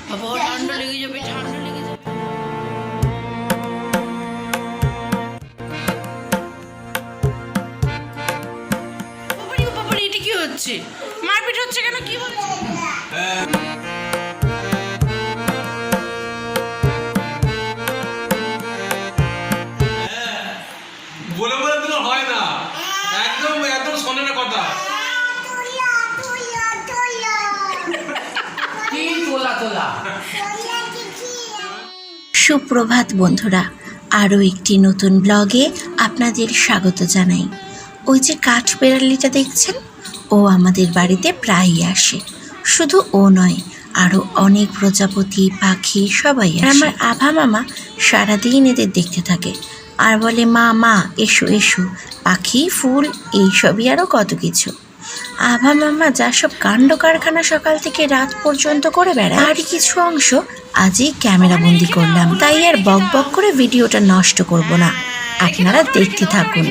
বাবা ঠান্ডা লেগে যাবে, ঠান্ডা লেগে যাবে। বাবারি বাবারি, এটা কি হচ্ছে? মারপিট হচ্ছে কেন? কি বলছে? বলে বলে তো হয় না, একদম একদম শোনে না কথা। কি তোলা তোলা। সুপ্রভাত বন্ধুরা, আরও একটি নতুন ব্লগে আপনাদের স্বাগত জানাই। ওই যে কাঠবেড়ালিটা দেখছেন, ও আমাদের বাড়িতে প্রায়ই আসে। শুধু ও নয়, আরও অনেক প্রজাপতি, পাখি সবাই আসে। আমার আভা মামা সারাদিন এদের দেখতে থাকে আর বলে, মা মা এসো এসো, পাখি ফুল এইসবই আরও কত কিছু। আভা মামা যা সব কাণ্ড কারখানা সকাল থেকে রাত পর্যন্ত করে বেড়ায়, তারই কিছু অংশ আজই ক্যামেরা বন্দি করলাম। তাই আর বক বক করে ভিডিওটা নষ্ট করব না, আপনারা দেখতে থাকুন।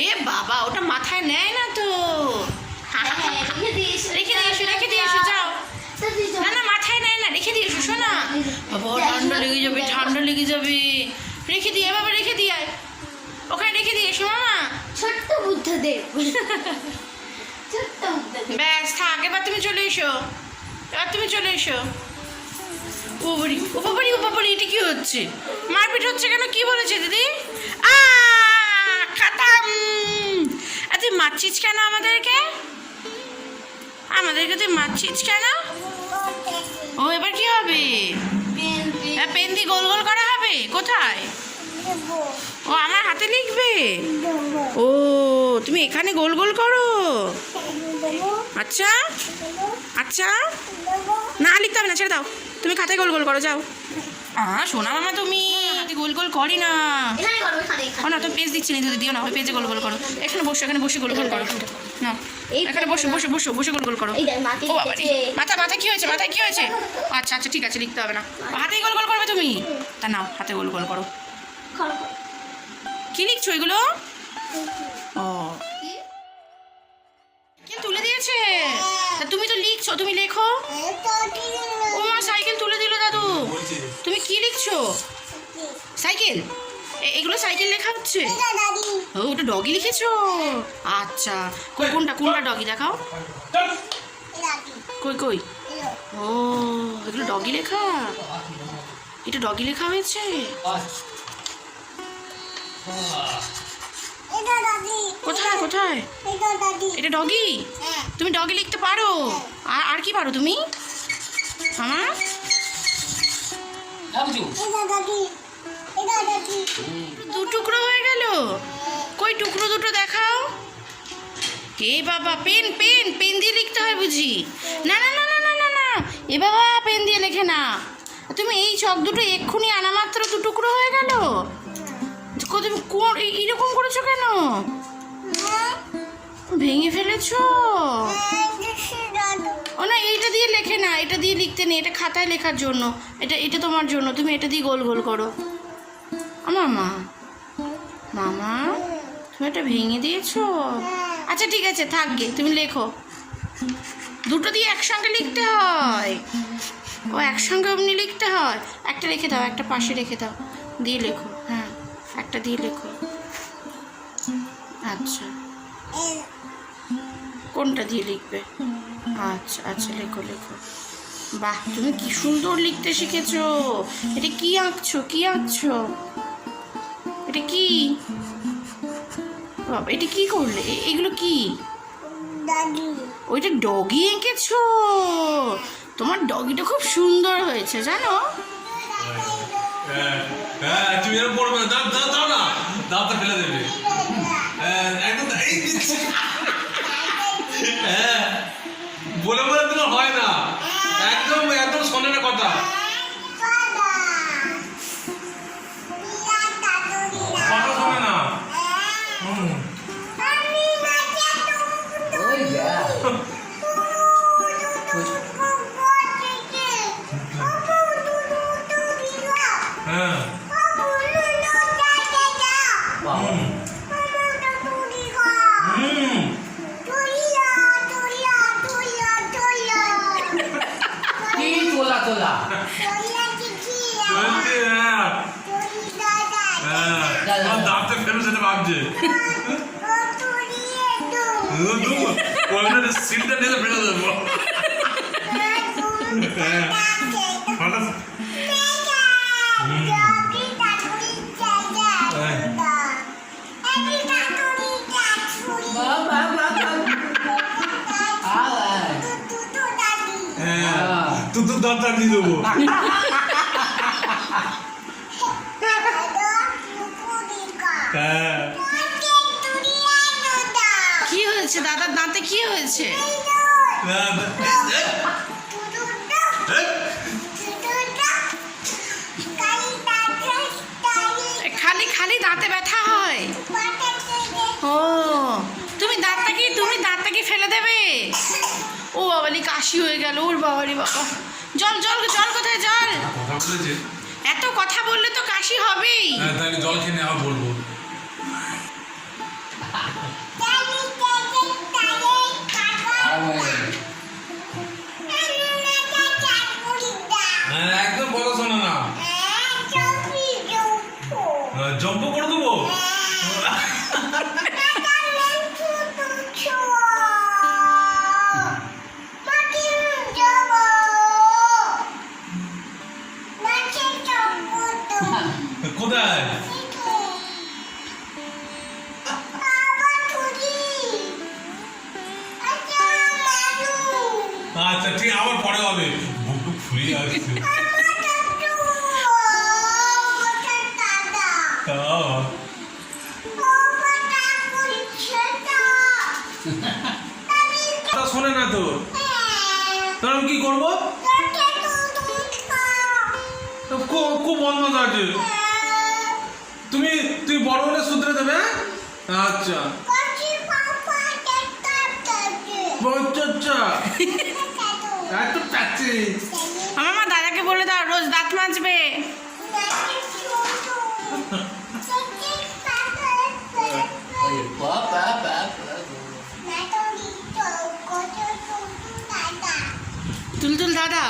এ বাবা, ওটা মাথায় নেয় না তো। রেখে দিয়ে এসো যাও। না না, মাথায় নেয় না, রেখে দিয়ে এসো শোনা। বাবা ঠান্ডা লেগে যাবে, ঠান্ডা লেগে যাবে। রেখে দিয়ে বাবা, রেখে দিয়ে ওখানে রেখে দিয়ে এসো মামা। ছোট্ট বুদ্ধদেব, ছোট্ট বুদ্ধদেব। ব্যাস থাক, এবার তুমি চলে এসো, এবার তুমি চলে এসো। ও বাড়ি, ও বাবারি, ও বাবারি, এটা কি হচ্ছে? মারপিট হচ্ছে কেন? কি বলেছে দিদি? খাতাম। তুই মারছিস কেন আমাদেরকে? আমাদেরকে তুই মারছিস কেন? ও এবার কি হবে? পেন দিয়ে গোল গোল করা হবে? কোথায়? ও আমার হাতে লিখবে? ও তুমি এখানে গোল গোল করো? আচ্ছা আচ্ছা, না লিখতে হবে না, ছেড়ে দাও। তুমি খাতায় গোল গোল করো, যাও। শোনা মামা, তুমি গোল গোল করি না। ও না, তুমি পেজ দিচ্ছি না, দিদি দিও না, ওই পেজে গোল গোল করো। এখানে বসো, এখানে বসে গোল গোল করো না। এখানে বসো বসে বসে বসে গোল গোল করো। ও বাবা, মাথা কি হয়েছে? মাথায় কি হয়েছে? আচ্ছা আচ্ছা, ঠিক আছে, লিখতে হবে না। হাতেই গোল গোল করবে তুমি? তা নাও, হাতে গোল গোল করো। কি লিখছো এগুলো? ও কে তুলে দিয়েছে? তা তুমি তো লিখছো, তুমি লেখো। ও মা, সাইকেল তুলে দিল দাদু। তুমি কি লিখছো? সাইকেল? এগুলো সাইকেল লেখা হচ্ছে? ও, ওটা ডগি লিখেছো? আচ্ছা, কোনটা কোনটা ডগি দেখাও। কই কই? ও, এগুলো ডগি লেখা? এটা ডগি লেখা হয়েছে? কোথায় কোথায়? এটা ডগি? তুমি ডগি লিখতে পারো? আর কি পারো তুমি? আমার দু টুকরো হয়ে গেল। কই টুকরো দুটো দেখাও। এ বাবা, পেন পেন পেন দিয়ে লিখতে হয় বুঝি? না না না না না না না, এ বাবা পেন দিয়ে লেখে না। তুমি এই চক দুটো এক্ষুনি আনা মাত্র দু টুকরো হয়ে গেল। তুমি এইরকম করেছো কেন? ভেঙে ফেলেছো? ও না, এইটা দিয়ে লেখে না, এটা দিয়ে লিখতে নেই, এটা খাতায় লেখার জন্য। এটা তোমার জন্য, তুমি এটা দিয়ে গোল গোল করো। মামা মামা, তুমি এটা ভেঙে দিয়েছো? আচ্ছা ঠিক আছে, থাকবে, তুমি লেখো। দুটো দিয়ে একসঙ্গে লিখতে হয়। ও একসঙ্গে অমনি লিখতে হয়। একটা রেখে দাও, একটা পাশে রেখে দাও, দিয়ে লেখো। হ্যাঁ, একটা দিয়ে লেখো। আচ্ছা, কোনটা দিয়ে লিখবে? আচ্ছা আচ্ছা, লেখো লেখো। বাহ, তুমি কি সুন্দর লিখতে শিখেছো। এটা কি আঁকছো? কি আঁকছো? এটা কি? বাবা, এটা কি করলে? এগুলো কি? ওইটা ডগি এঁকেছো? তোমার ডগিটা খুব সুন্দর হয়েছে জানো। তুমি এরকম পড়বে না, দাও দাও দাও না, দাওটা ফেলে দেবে। একদম এই দিচ্ছি। বলে বলে তো হয় না, একদম একদম শোনে না কথা। কথা শোনে না। ওই যা। হ্যাঁ, কি তোলা তোলা। সিলটা নিয়ে ফেলে দেবো। হ্যাঁ, হঠাৎ তুই তো দাঁত দিয়ে দেবো। হ্যাঁ, কি হয়েছে দাদার দাঁতে কি হয়েছে? খালি খালি দাঁতে ব্যথা হয়? ও তুমি দাঁতটা কি ফেলে দেবে? ও বাবালি কাশি হয়ে গেল ওর বাবারি বাবা। জল জল জল কোথায় জল? কথা বলেছে। এত কথা বললে তো কাশি হবেই। হ্যাঁ, তাহলে জল খেয়ে নেওয়া বলবো। হ্যাঁ, একদম কথা শোনো না। জম্প করে দেবো। কোথায়? আচ্ছা ঠিক, আবার পরে হবে। বুকটু ফুলিয়ে আসছে। কথা শোনে না তো, তাহলে আমি কি করবো? খুব বন্ধ আছে। তুমি বড় হলে শুধরে দেবে। আচ্ছা আচ্ছা, এত চাচ্ছি। আমার মা দাদাকে বলে দাও রোজ দাঁত মাজবে। তুলতুল দাদা